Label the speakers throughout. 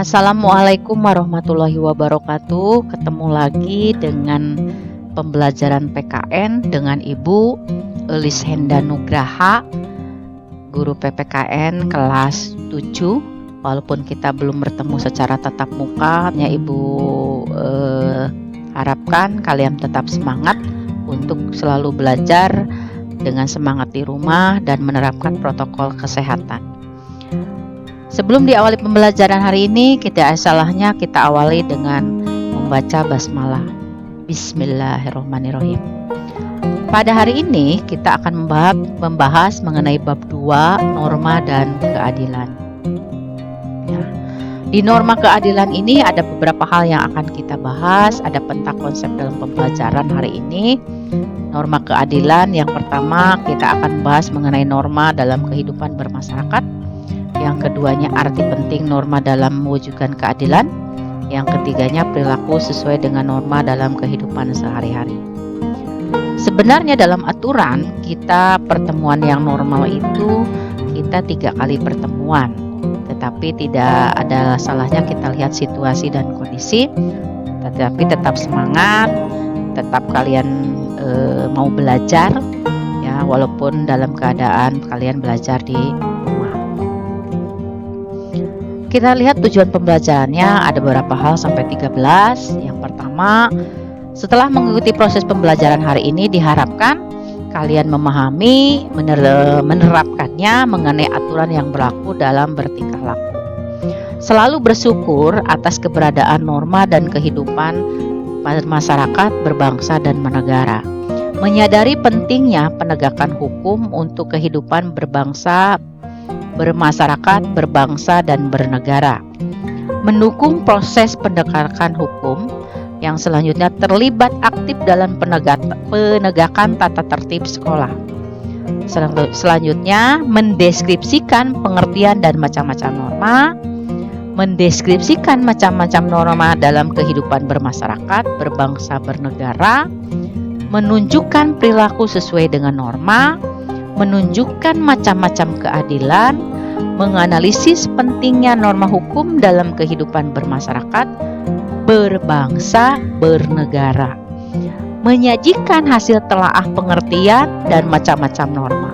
Speaker 1: Assalamualaikum warahmatullahi wabarakatuh. Ketemu lagi dengan pembelajaran PKN dengan Ibu Elis Henda Nugraha, guru PPKN kelas 7. Walaupun kita belum bertemu secara tatap muka, hanya Ibu harapkan kalian tetap semangat untuk selalu belajar dengan semangat di rumah dan menerapkan protokol kesehatan. Sebelum diawali pembelajaran hari ini, salahnya kita awali dengan membaca basmalah. Bismillahirrahmanirrahim. Pada hari ini kita akan membahas mengenai bab 2, norma dan keadilan. Di norma keadilan ini ada beberapa hal yang akan kita bahas. Ada peta konsep dalam pembelajaran hari ini. Norma keadilan yang pertama kita akan bahas mengenai norma dalam kehidupan bermasyarakat. Yang keduanya arti penting norma dalam mewujudkan keadilan. Yang ketiganya perilaku sesuai dengan norma dalam kehidupan sehari-hari. Sebenarnya dalam aturan kita pertemuan yang normal itu kita 3 kali pertemuan. Tetapi tidak ada salahnya kita lihat situasi dan kondisi. Tetapi tetap semangat, tetap kalian mau belajar ya, walaupun dalam keadaan kalian belajar di rumah. Kita lihat tujuan pembelajarannya ada beberapa hal sampai 13. Yang pertama, setelah mengikuti proses pembelajaran hari ini diharapkan kalian memahami, menerapkannya mengenai aturan yang berlaku dalam bertingkah laku. Selalu bersyukur atas keberadaan norma dan kehidupan masyarakat berbangsa dan bernegara. Menyadari pentingnya penegakan hukum untuk kehidupan berbangsa, bermasyarakat, berbangsa, dan bernegara. Mendukung proses penegakan hukum yang selanjutnya terlibat aktif dalam penegakan tata tertib sekolah. Selanjutnya, mendeskripsikan pengertian dan macam-macam norma. Mendeskripsikan macam-macam norma dalam kehidupan bermasyarakat, berbangsa, bernegara. Menunjukkan perilaku sesuai dengan norma. Menunjukkan macam-macam keadilan, menganalisis pentingnya norma hukum dalam kehidupan bermasyarakat, berbangsa, bernegara, menyajikan hasil telaah pengertian dan macam-macam norma,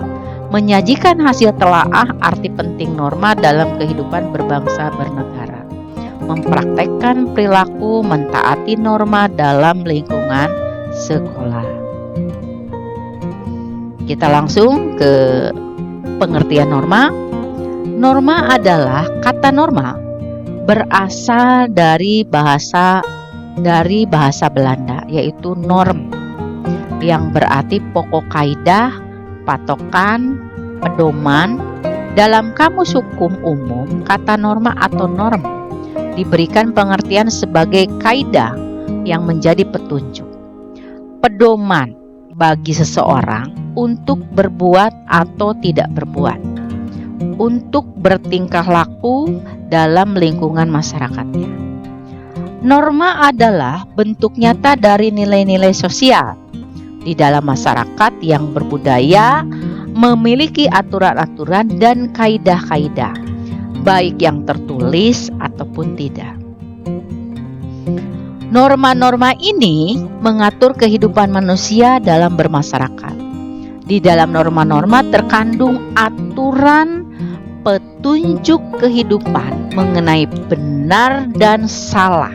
Speaker 1: menyajikan hasil telaah arti penting norma dalam kehidupan berbangsa, bernegara, mempraktekkan perilaku mentaati norma dalam lingkungan sekolah. Kita langsung ke pengertian norma. Norma adalah kata norma berasal dari bahasa Belanda, yaitu norm, yang berarti pokok kaidah, patokan, pedoman. Dalam kamus hukum umum, kata norma atau norm diberikan pengertian sebagai kaidah yang menjadi petunjuk, pedoman bagi seseorang untuk berbuat atau tidak berbuat, untuk bertingkah laku dalam lingkungan masyarakatnya. Norma adalah bentuk nyata dari nilai-nilai sosial di dalam masyarakat yang berbudaya, memiliki aturan-aturan dan kaidah-kaidah, baik yang tertulis ataupun tidak. Norma-norma ini mengatur kehidupan manusia dalam bermasyarakat. Di dalam norma-norma terkandung aturan petunjuk kehidupan mengenai benar dan salah,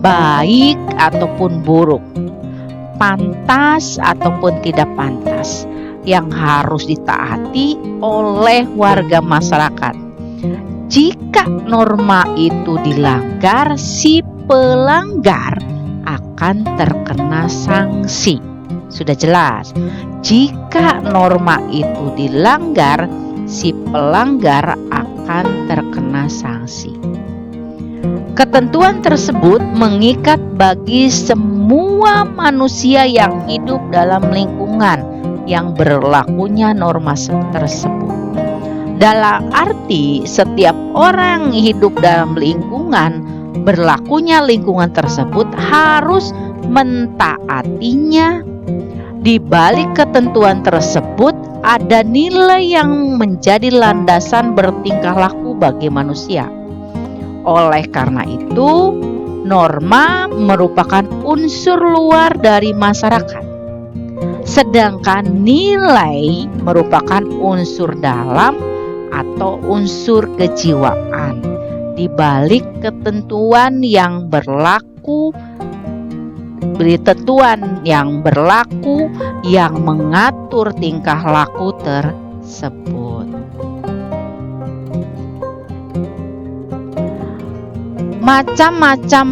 Speaker 1: baik ataupun buruk, pantas ataupun tidak pantas, yang harus ditaati oleh warga masyarakat. Jika norma itu dilanggar, si pelanggar akan terkena sanksi. Sudah jelas, jika norma itu dilanggar, si pelanggar akan terkena sanksi. Ketentuan tersebut mengikat bagi semua manusia yang hidup dalam lingkungan yang berlakunya norma tersebut. Dalam arti setiap orang hidup dalam lingkungan, berlakunya lingkungan tersebut harus mentaatinya. Di balik ketentuan tersebut ada nilai yang menjadi landasan bertingkah laku bagi manusia. Oleh karena itu, norma merupakan unsur luar dari masyarakat, sedangkan nilai merupakan unsur dalam atau unsur kejiwaan di balik ketentuan yang berlaku yang mengatur tingkah laku tersebut. Macam-macam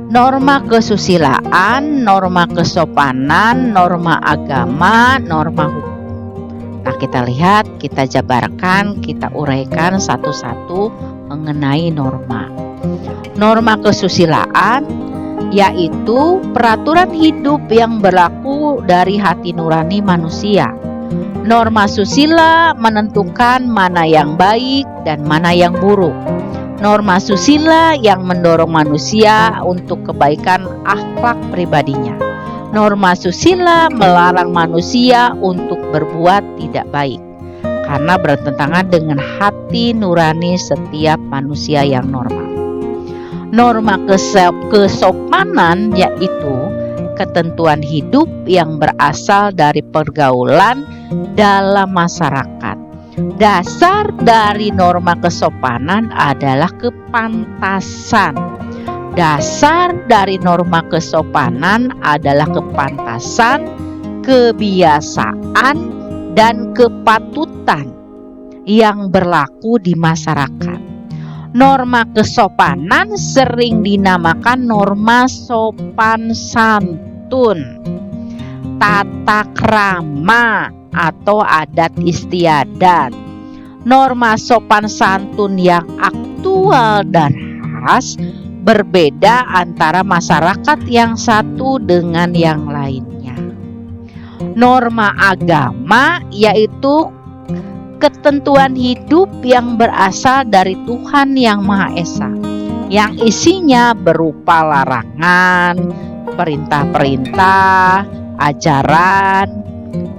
Speaker 1: norma kesusilaan, norma kesopanan, norma agama, norma hukum. Nah, kita lihat, kita jabarkan, kita uraikan satu-satu mengenai norma. Norma kesusilaan yaitu peraturan hidup yang berlaku dari hati nurani manusia. Norma susila menentukan mana yang baik dan mana yang buruk. Norma susila yang mendorong manusia untuk kebaikan akhlak pribadinya. Norma susila melarang manusia untuk berbuat tidak baik, karena bertentangan dengan hati nurani setiap manusia yang normal. Norma kesopanan yaitu ketentuan hidup yang berasal dari pergaulan dalam masyarakat. Dasar dari norma kesopanan adalah kepantasan. Dasar dari norma kesopanan adalah kepantasan, kebiasaan, dan kepatutan yang berlaku di masyarakat. Norma kesopanan sering dinamakan norma sopan santun, tata krama, atau adat istiadat. Norma sopan santun yang aktual dan khas berbeda antara masyarakat yang satu dengan yang lainnya. Norma agama yaitu ketentuan hidup yang berasal dari Tuhan Yang Maha Esa, yang isinya berupa larangan, perintah-perintah, ajaran.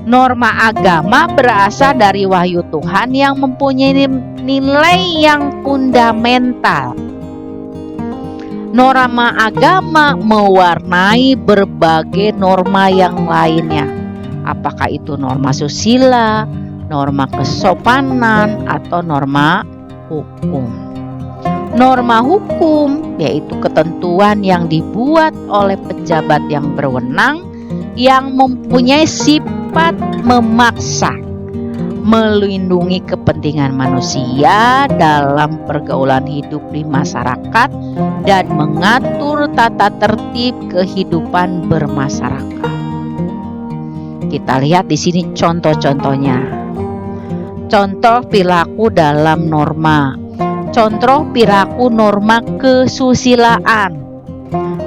Speaker 1: Norma agama berasal dari wahyu Tuhan yang mempunyai nilai yang fundamental. Norma agama mewarnai berbagai norma yang lainnya. Apakah itu norma susila, norma kesopanan, atau norma hukum. Norma hukum yaitu ketentuan yang dibuat oleh pejabat yang berwenang yang mempunyai sifat memaksa, melindungi kepentingan manusia dalam pergaulan hidup di masyarakat dan mengatur tata tertib kehidupan bermasyarakat. Kita lihat di sini contoh-contohnya. Contoh perilaku dalam norma. Contoh perilaku norma kesusilaan.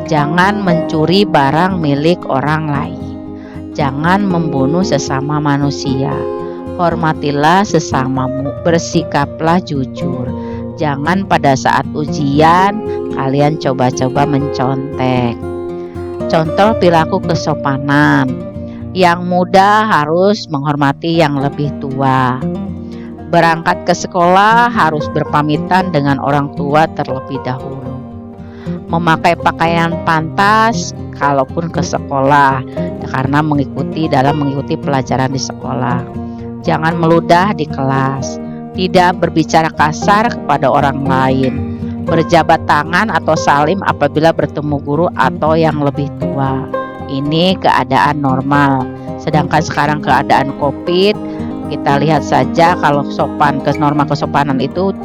Speaker 1: Jangan mencuri barang milik orang lain. Jangan membunuh sesama manusia. Hormatilah sesamamu, bersikaplah jujur. Jangan pada saat ujian kalian coba-coba mencontek. Contoh perilaku kesopanan. Yang muda harus menghormati yang lebih tua. Berangkat ke sekolah harus berpamitan dengan orang tua terlebih dahulu. Memakai pakaian pantas kalaupun ke sekolah, karena mengikuti pelajaran di sekolah. Jangan meludah di kelas. Tidak berbicara kasar kepada orang lain. Berjabat tangan atau salim apabila bertemu guru atau yang lebih tua. Ini keadaan normal. Sedangkan sekarang keadaan COVID, kita lihat saja kalau norma kesopanan itu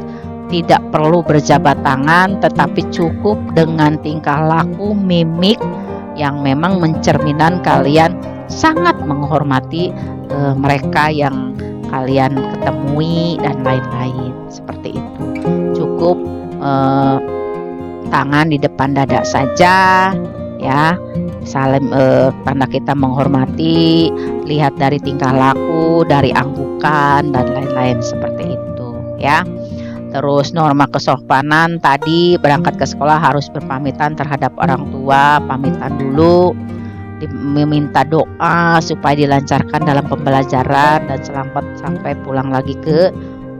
Speaker 1: tidak perlu berjabat tangan, tetapi cukup dengan tingkah laku mimik yang memang mencerminkan kalian sangat menghormati mereka yang kalian ketemui dan lain-lain. Seperti itu. Cukup tangan di depan dada saja, ya. Salim, tanda kita menghormati, lihat dari tingkah laku, dari anggukan dan lain-lain seperti itu, ya. Terus norma kesopanan tadi, berangkat ke sekolah harus berpamitan terhadap orang tua, pamitan dulu, meminta doa supaya dilancarkan dalam pembelajaran dan selamat sampai pulang lagi ke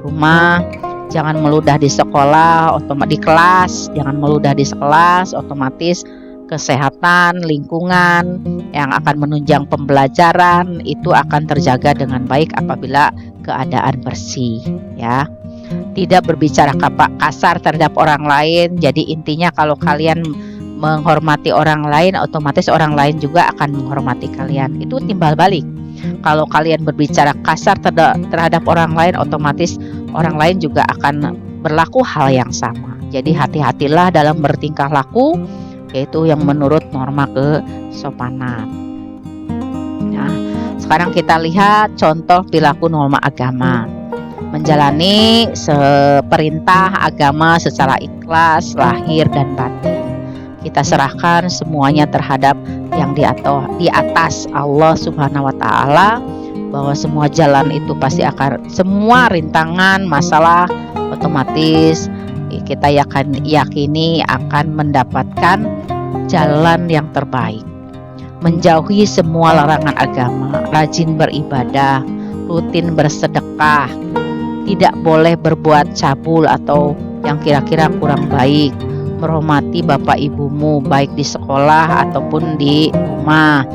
Speaker 1: rumah. Jangan meludah di sekolah, otomatis di kelas, jangan meludah di kelas, otomatis kesehatan, lingkungan yang akan menunjang pembelajaran itu akan terjaga dengan baik apabila keadaan bersih, ya. Tidak berbicara kasar terhadap orang lain. Jadi intinya kalau kalian menghormati orang lain, otomatis orang lain juga akan menghormati kalian. Itu timbal balik. Kalau kalian berbicara kasar terhadap orang lain, otomatis orang lain juga akan berlaku hal yang sama. Jadi hati-hatilah dalam bertingkah laku, yaitu yang menurut norma kesopanan. Nah, sekarang kita lihat contoh perilaku norma agama. Menjalani perintah agama secara ikhlas, lahir dan batin. Kita serahkan semuanya terhadap yang di atas Allah Subhanahu wa Ta'ala, bahwa semua jalan itu pasti akan, semua rintangan, masalah otomatis kita yakini akan mendapatkan jalan yang terbaik. Menjauhi semua larangan agama, rajin beribadah, rutin bersedekah, tidak boleh berbuat cabul atau yang kira-kira kurang baik, menghormati bapak ibumu baik di sekolah ataupun di rumah,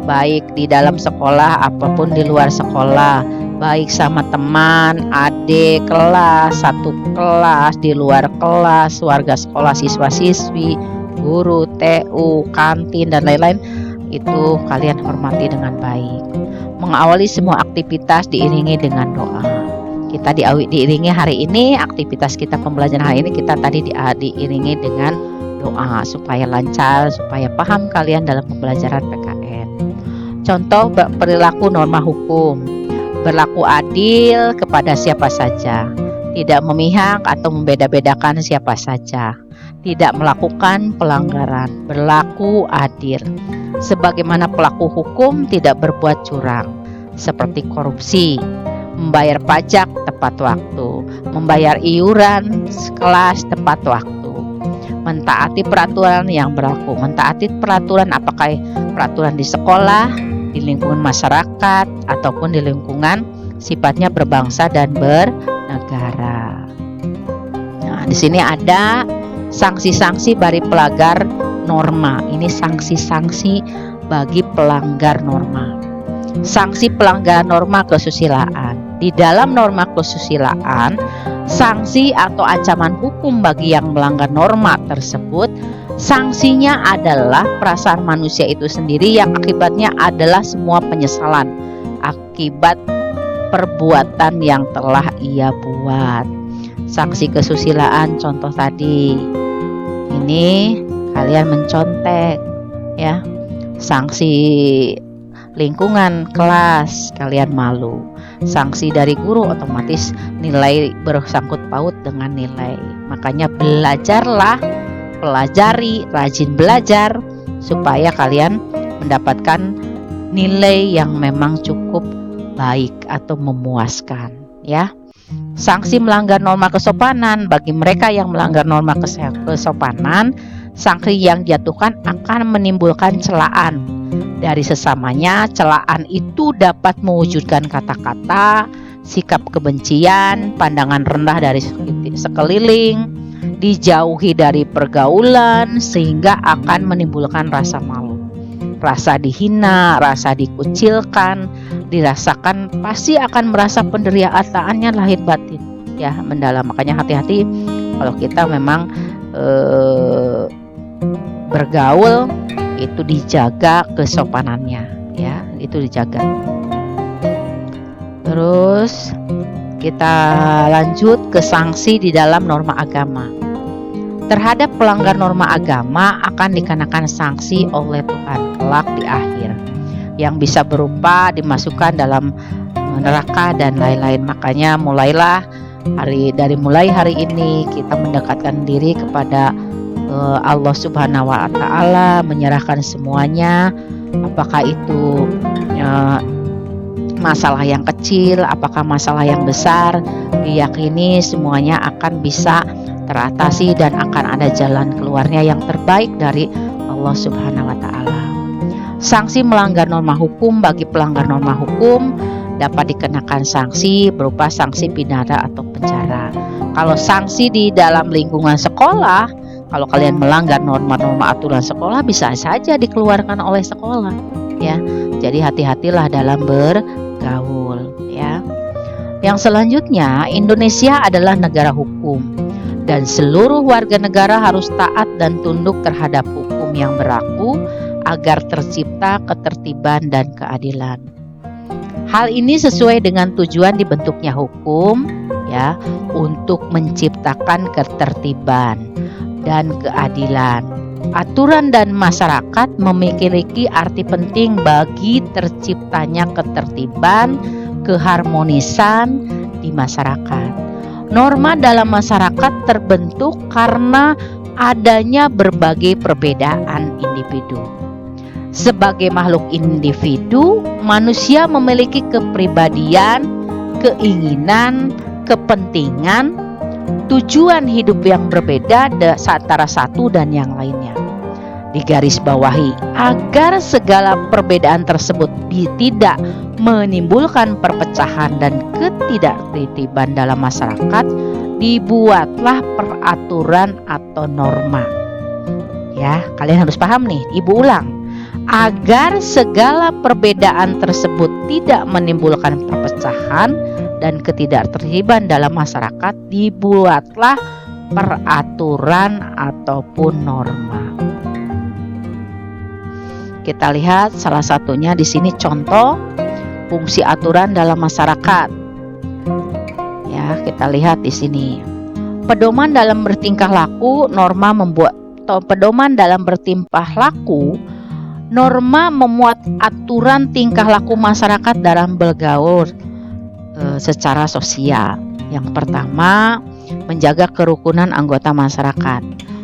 Speaker 1: baik di dalam sekolah apapun di luar sekolah, baik sama teman, adik kelas, satu kelas, di luar kelas, warga sekolah, siswa-siswi, guru, TU, kantin dan lain-lain, itu kalian hormati dengan baik. Mengawali semua aktivitas diiringi dengan doa. Kita diiringi hari ini, aktivitas kita pembelajaran hari ini kita tadi diiringi dengan doa supaya lancar, supaya paham kalian dalam pembelajaran PKN. Contoh perilaku norma hukum: berlaku adil kepada siapa saja, tidak memihak atau membeda-bedakan siapa saja, tidak melakukan pelanggaran, berlaku adil. Sebagaimana pelaku hukum tidak berbuat curang seperti korupsi, membayar pajak tepat waktu, membayar iuran kelas tepat waktu, mentaati peraturan yang berlaku, mentaati peraturan apakah peraturan di sekolah, di lingkungan masyarakat ataupun di lingkungan sifatnya berbangsa dan bernegara. Nah, di sini ada sanksi-sanksi bagi pelanggar norma. Ini sanksi-sanksi bagi pelanggar norma. Sanksi pelanggaran norma kesusilaan. Di dalam norma kesusilaan, sanksi atau ancaman hukum bagi yang melanggar norma tersebut, sanksinya adalah perasaan manusia itu sendiri yang akibatnya adalah semua penyesalan akibat perbuatan yang telah ia buat. Sanksi kesusilaan contoh tadi, ini kalian mencontek, ya. Sanksi lingkungan kelas, kalian malu. Sanksi dari guru, otomatis nilai bersangkut paut dengan nilai. Makanya belajarlah, pelajari, rajin belajar supaya kalian mendapatkan nilai yang memang cukup baik atau memuaskan, ya. Sanksi melanggar norma kesopanan: bagi mereka yang melanggar norma kesopanan, sanksi yang dijatuhkan akan menimbulkan celaan dari sesamanya. Celaan itu dapat mewujudkan kata-kata, sikap kebencian, pandangan rendah dari sekeliling, dijauhi dari pergaulan, sehingga akan menimbulkan rasa malu, rasa dihina, rasa dikucilkan, dirasakan, pasti akan merasa penderitaannya lahir batin, ya, mendalam. Makanya hati-hati kalau kita memang bergaul, itu dijaga kesopanannya, ya, itu dijaga. Terus kita lanjut ke sanksi di dalam norma agama. Terhadap pelanggar norma agama akan dikenakan sanksi oleh Tuhan kelak di akhir, yang bisa berupa dimasukkan dalam neraka dan lain-lain. Makanya mulai hari ini kita mendekatkan diri kepada Allah Subhanahu wa Ta'ala, menyerahkan semuanya, apakah itu masalah yang kecil, apakah masalah yang besar, diyakini semuanya akan bisa teratasi dan akan ada jalan keluarnya yang terbaik dari Allah Subhanahu wa Ta'ala. Sanksi melanggar norma hukum: bagi pelanggar norma hukum dapat dikenakan sanksi berupa sanksi pidana atau penjara. Kalau sanksi di dalam lingkungan sekolah, kalau kalian melanggar norma-norma aturan sekolah bisa saja dikeluarkan oleh sekolah, ya. Jadi hati-hatilah dalam bergaul, ya. Yang selanjutnya, Indonesia adalah negara hukum dan seluruh warga negara harus taat dan tunduk terhadap hukum yang berlaku agar tercipta ketertiban dan keadilan. Hal ini sesuai dengan tujuan dibentuknya hukum, ya, untuk menciptakan ketertiban dan keadilan. Aturan dan masyarakat memiliki arti penting bagi terciptanya ketertiban, keharmonisan di masyarakat. Norma dalam masyarakat terbentuk karena adanya berbagai perbedaan individu. Sebagai makhluk individu, manusia memiliki kepribadian, keinginan, kepentingan, tujuan hidup yang berbeda antara satu dan yang lainnya. Digarisbawahi agar segala perbedaan tersebut tidak menimbulkan perpecahan dan ketidaktertiban dalam masyarakat, dibuatlah peraturan atau norma. Ya, kalian harus paham nih, ibu ulang. Agar segala perbedaan tersebut tidak menimbulkan perpecahan dan ketidaktertiban dalam masyarakat, dibuatlah peraturan ataupun norma. Kita lihat salah satunya di sini contoh fungsi aturan dalam masyarakat. Ya, kita lihat di sini. Pedoman dalam bertingkah laku, norma memuat aturan tingkah laku masyarakat dalam bergaul secara sosial. Yang pertama, menjaga kerukunan anggota masyarakat.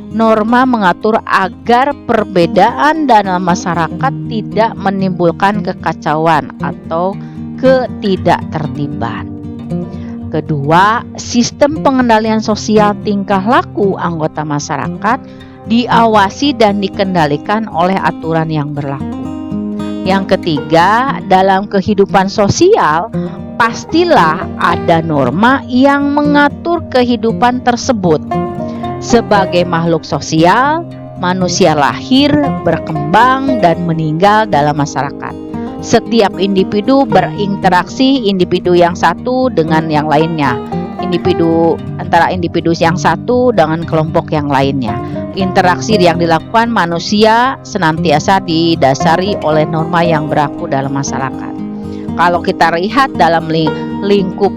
Speaker 1: Norma mengatur agar perbedaan dalam masyarakat tidak menimbulkan kekacauan atau ketidaktertiban. Kedua, sistem pengendalian sosial tingkah laku anggota masyarakat diawasi dan dikendalikan oleh aturan yang berlaku. Yang ketiga, dalam kehidupan sosial pastilah ada norma yang mengatur kehidupan tersebut. Sebagai makhluk sosial, manusia lahir, berkembang, dan meninggal dalam masyarakat. Setiap individu berinteraksi, individu yang satu dengan yang lainnya, antara individu yang satu dengan kelompok yang lainnya. Interaksi yang dilakukan manusia senantiasa didasari oleh norma yang berlaku dalam masyarakat. Kalau kita lihat dalam lingkup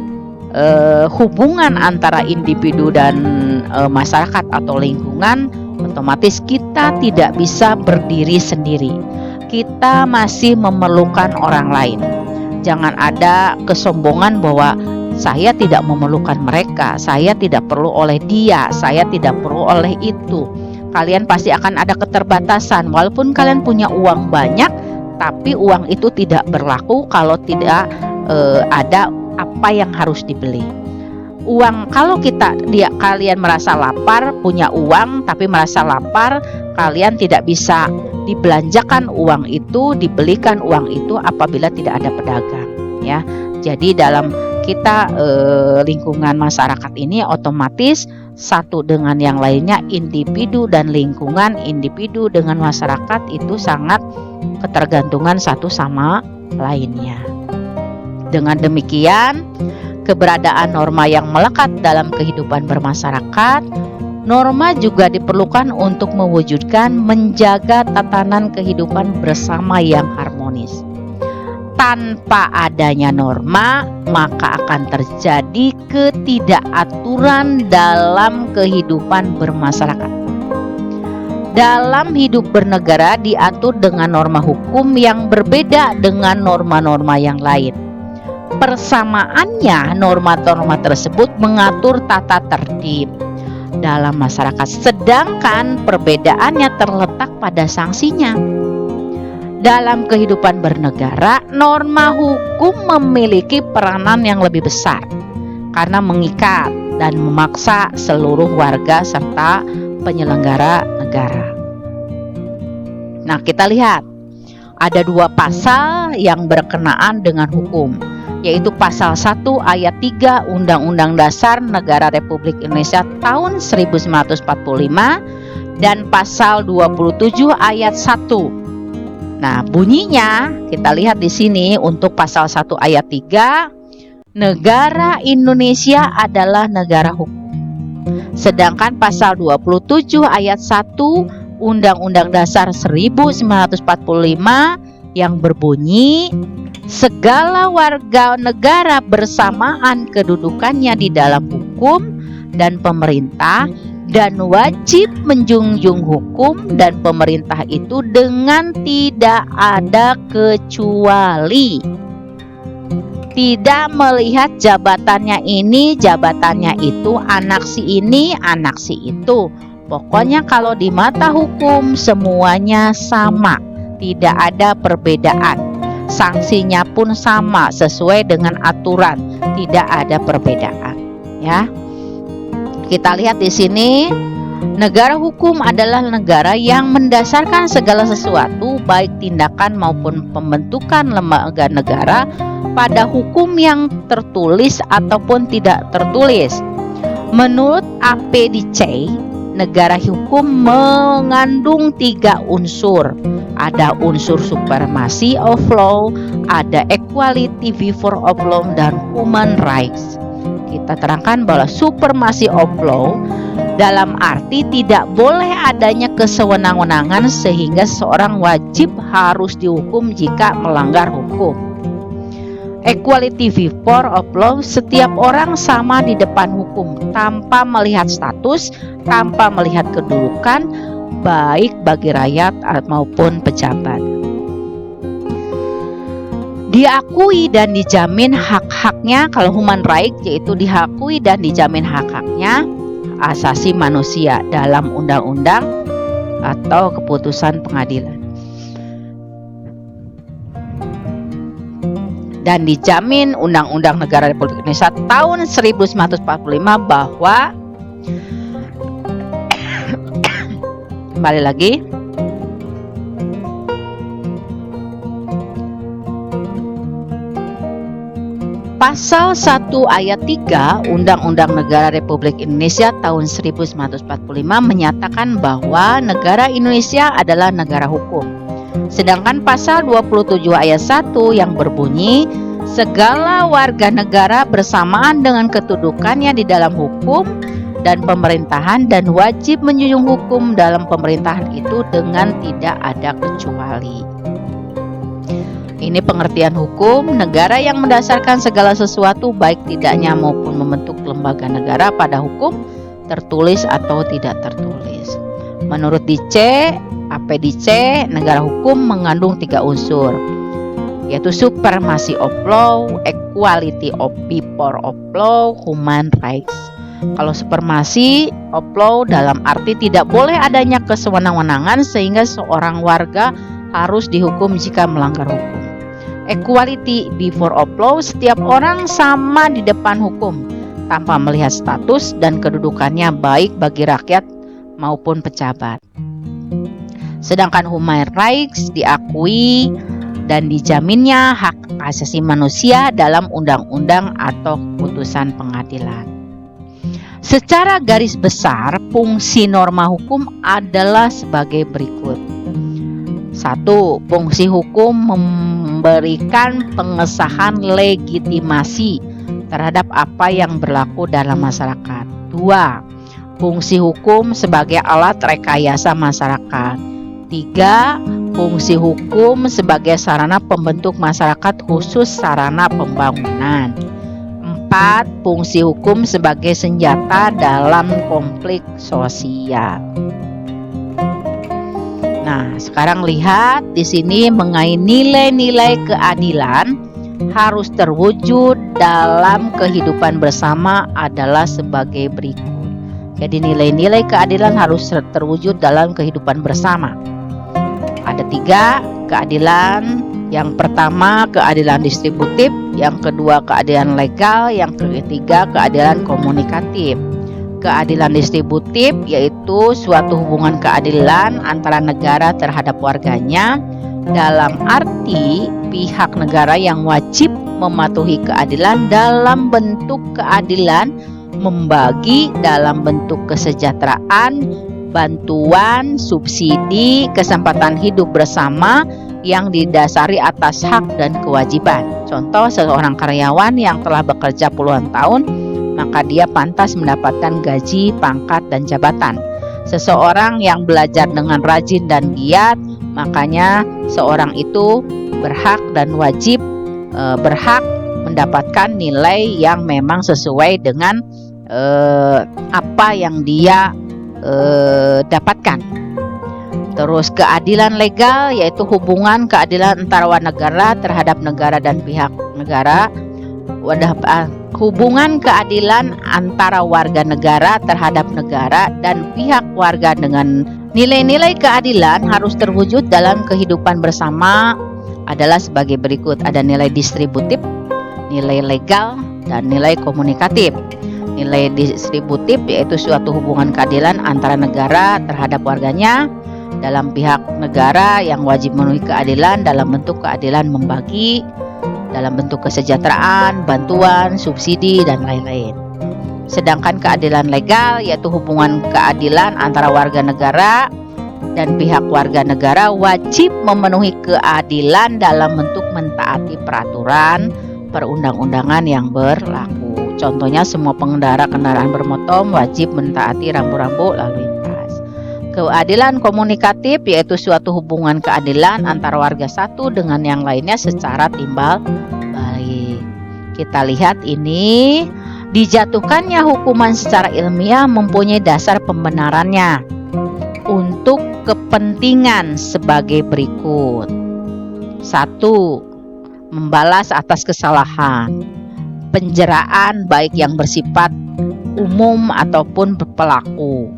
Speaker 1: hubungan antara individu dan masyarakat atau lingkungan, otomatis kita tidak bisa berdiri sendiri. Kita masih memerlukan orang lain. Jangan ada kesombongan bahwa saya tidak memerlukan mereka, saya tidak perlu oleh dia, saya tidak perlu oleh itu. Kalian pasti akan ada keterbatasan. Walaupun kalian punya uang banyak, tapi uang itu tidak berlaku kalau tidak ada apa yang harus dibeli. Uang, kalau kalian merasa lapar, punya uang tapi merasa lapar, kalian tidak bisa dibelanjakan uang itu, dibelikan uang itu apabila tidak ada pedagang, ya. Jadi dalam kita lingkungan masyarakat ini otomatis satu dengan yang lainnya, individu dan lingkungan, individu dengan masyarakat itu sangat ketergantungan satu sama lainnya. Dengan demikian, keberadaan norma yang melekat dalam kehidupan bermasyarakat, norma juga diperlukan untuk mewujudkan menjaga tatanan kehidupan bersama yang harmonis. Tanpa adanya norma, maka akan terjadi ketidakaturan dalam kehidupan bermasyarakat. Dalam hidup bernegara diatur dengan norma hukum yang berbeda dengan norma-norma yang lain. Persamaannya, norma-norma tersebut mengatur tata tertib dalam masyarakat, sedangkan perbedaannya terletak pada sanksinya. Dalam kehidupan bernegara, norma hukum memiliki peranan yang lebih besar karena mengikat dan memaksa seluruh warga serta penyelenggara negara. Nah, kita lihat ada dua pasal yang berkenaan dengan hukum. yaitu pasal 1 ayat 3 Undang-Undang Dasar Negara Republik Indonesia tahun 1945 dan pasal 27 ayat 1. Nah, bunyinya kita lihat di sini untuk pasal 1 ayat 3, negara Indonesia adalah negara hukum. Sedangkan pasal 27 ayat 1 Undang-Undang Dasar 1945 yang berbunyi, segala warga negara bersamaan kedudukannya di dalam hukum dan pemerintah dan wajib menjunjung hukum dan pemerintah itu dengan tidak ada kecuali. Tidak melihat jabatannya ini, jabatannya itu, anak si ini, anak si itu. Pokoknya kalau di mata hukum semuanya sama, tidak ada perbedaan. Sanksinya pun sama sesuai dengan aturan, tidak ada perbedaan. Ya, kita lihat di sini, negara hukum adalah negara yang mendasarkan segala sesuatu, baik tindakan maupun pembentukan lembaga negara, pada hukum yang tertulis ataupun tidak tertulis. Menurut APDC, negara hukum mengandung 3 unsur. Ada unsur supremacy of law, ada equality before of law, dan human rights. Kita terangkan bahwa supremacy of law dalam arti tidak boleh adanya kesewenang-wenangan sehingga seorang wajib harus dihukum jika melanggar hukum. Equality before of law, setiap orang sama di depan hukum tanpa melihat status, tanpa melihat kedudukan, baik bagi rakyat maupun pejabat. Diakui dan dijamin hak-haknya, kalau human right yaitu diakui dan dijamin hak-haknya asasi manusia dalam undang-undang atau keputusan pengadilan. Dan dijamin Undang-Undang Negara Republik Indonesia tahun 1945 bahwa kembali lagi, pasal 1 ayat 3 Undang-Undang Negara Republik Indonesia tahun 1945 menyatakan bahwa negara Indonesia adalah negara hukum. Sedangkan pasal 27 ayat 1 yang berbunyi, segala warga negara bersamaan dengan kedudukannya di dalam hukum dan pemerintahan dan wajib menjunjung hukum dalam pemerintahan itu dengan tidak ada kecuali. Ini pengertian hukum, negara yang mendasarkan segala sesuatu baik tidaknya maupun membentuk lembaga negara pada hukum tertulis atau tidak tertulis. Menurut APDC, negara hukum mengandung 3 unsur, yaitu supremacy of law, equality of before of law, human rights. Kalau supremacy of law dalam arti tidak boleh adanya kesewenang-wenangan sehingga seorang warga harus dihukum jika melanggar hukum. Equality before of law, setiap orang sama di depan hukum tanpa melihat status dan kedudukannya baik bagi rakyat maupun pejabat. Sedangkan human rights diakui dan dijaminnya hak asasi manusia dalam undang-undang atau keputusan pengadilan. Secara garis besar, fungsi norma hukum adalah sebagai berikut. 1. Fungsi hukum memberikan pengesahan legitimasi terhadap apa yang berlaku dalam masyarakat. 2. Fungsi hukum sebagai alat rekayasa masyarakat. 3. Fungsi hukum sebagai sarana pembentuk masyarakat khusus sarana pembangunan. 4. Fungsi hukum sebagai senjata dalam konflik sosial. Nah, sekarang lihat di sini mengenai nilai-nilai keadilan harus terwujud dalam kehidupan bersama adalah sebagai berikut. Jadi nilai-nilai keadilan harus terwujud dalam kehidupan bersama. Ada 3 keadilan. Yang pertama keadilan distributif, yang kedua keadilan legal, yang ketiga keadilan komunikatif. Keadilan distributif yaitu suatu hubungan keadilan antara negara terhadap warganya dalam arti pihak negara yang wajib mematuhi keadilan dalam bentuk keadilan, membagi dalam bentuk kesejahteraan, bantuan, subsidi, kesempatan hidup bersama yang didasari atas hak dan kewajiban. Contoh, seorang karyawan yang telah bekerja puluhan tahun, maka dia pantas mendapatkan gaji, pangkat, dan jabatan. Seseorang yang belajar dengan rajin dan giat, makanya seorang itu berhak dan wajib berhak mendapatkan nilai yang memang sesuai dengan apa yang dia dapatkan. Terus keadilan legal, yaitu hubungan keadilan antara negara terhadap negara dan pihak negara. Hubungan keadilan antara warga negara terhadap negara dan pihak warga dengan nilai-nilai keadilan harus terwujud dalam kehidupan bersama adalah sebagai berikut. Ada nilai distributif, nilai legal, dan nilai komunikatif. Nilai distributif yaitu suatu hubungan keadilan antara negara terhadap warganya dalam pihak negara yang wajib memenuhi keadilan dalam bentuk keadilan membagi, dalam bentuk kesejahteraan, bantuan, subsidi, dan lain-lain. Sedangkan keadilan legal yaitu hubungan keadilan antara warga negara dan pihak warga negara wajib memenuhi keadilan dalam bentuk mentaati peraturan perundang-undangan yang berlaku. Contohnya, semua pengendara kendaraan bermotor wajib mentaati rambu-rambu lalu lintas. Keadilan komunikatif yaitu suatu hubungan keadilan antara warga satu dengan yang lainnya secara timbal balik. Kita lihat ini, dijatuhkannya hukuman secara ilmiah mempunyai dasar pembenarannya untuk kepentingan sebagai berikut. 1. Membalas atas kesalahan. Penjeraan baik yang bersifat umum ataupun pelaku.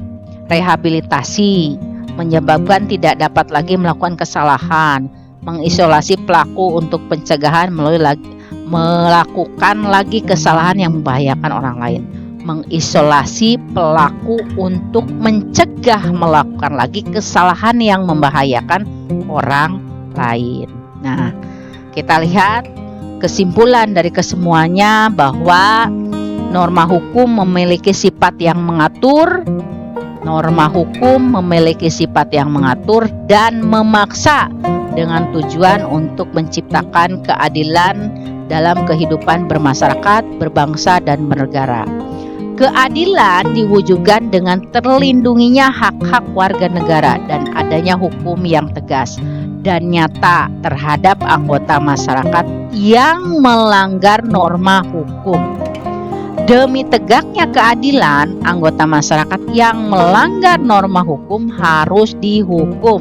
Speaker 1: Rehabilitasi, menyebabkan tidak dapat lagi melakukan kesalahan. Mengisolasi pelaku untuk pencegahan melalui melakukan lagi kesalahan yang membahayakan orang lain. Mengisolasi pelaku untuk mencegah melakukan lagi kesalahan yang membahayakan orang lain. Nah, kita lihat kesimpulan dari kesemuanya bahwa norma hukum memiliki sifat yang mengatur. Norma hukum memiliki sifat yang mengatur dan memaksa dengan tujuan untuk menciptakan keadilan dalam kehidupan bermasyarakat, berbangsa, dan bernegara. Keadilan diwujudkan dengan terlindunginya hak-hak warga negara dan adanya hukum yang tegas dan nyata terhadap anggota masyarakat yang melanggar norma hukum. Demi tegaknya keadilan, anggota masyarakat yang melanggar norma hukum harus dihukum.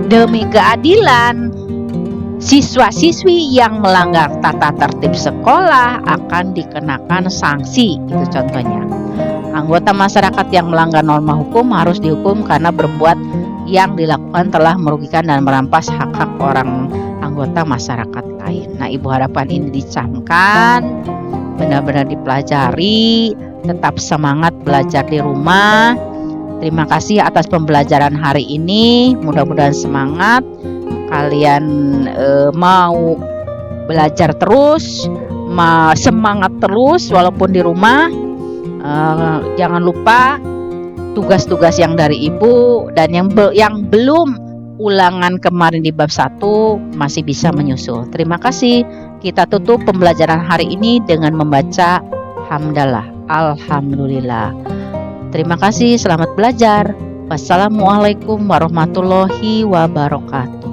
Speaker 1: Demi keadilan, siswa-siswi yang melanggar tata tertib sekolah akan dikenakan sanksi. Itu contohnya. Anggota masyarakat yang melanggar norma hukum harus dihukum karena berbuat yang dilakukan telah merugikan dan merampas hak-hak orang anggota masyarakat lain. Nah, Ibu harapan ini dicamkan, benar-benar dipelajari, tetap semangat belajar di rumah. Terima kasih atas pembelajaran hari ini. Mudah-mudahan semangat. Kalian mau belajar terus, semangat terus walaupun di rumah. Jangan lupa tugas-tugas yang dari Ibu dan yang belum ulangan kemarin di bab 1 masih bisa menyusul. Terima kasih. Kita tutup pembelajaran hari ini dengan membaca hamdalah. Alhamdulillah. Terima kasih, selamat belajar. Wassalamualaikum warahmatullahi wabarakatuh.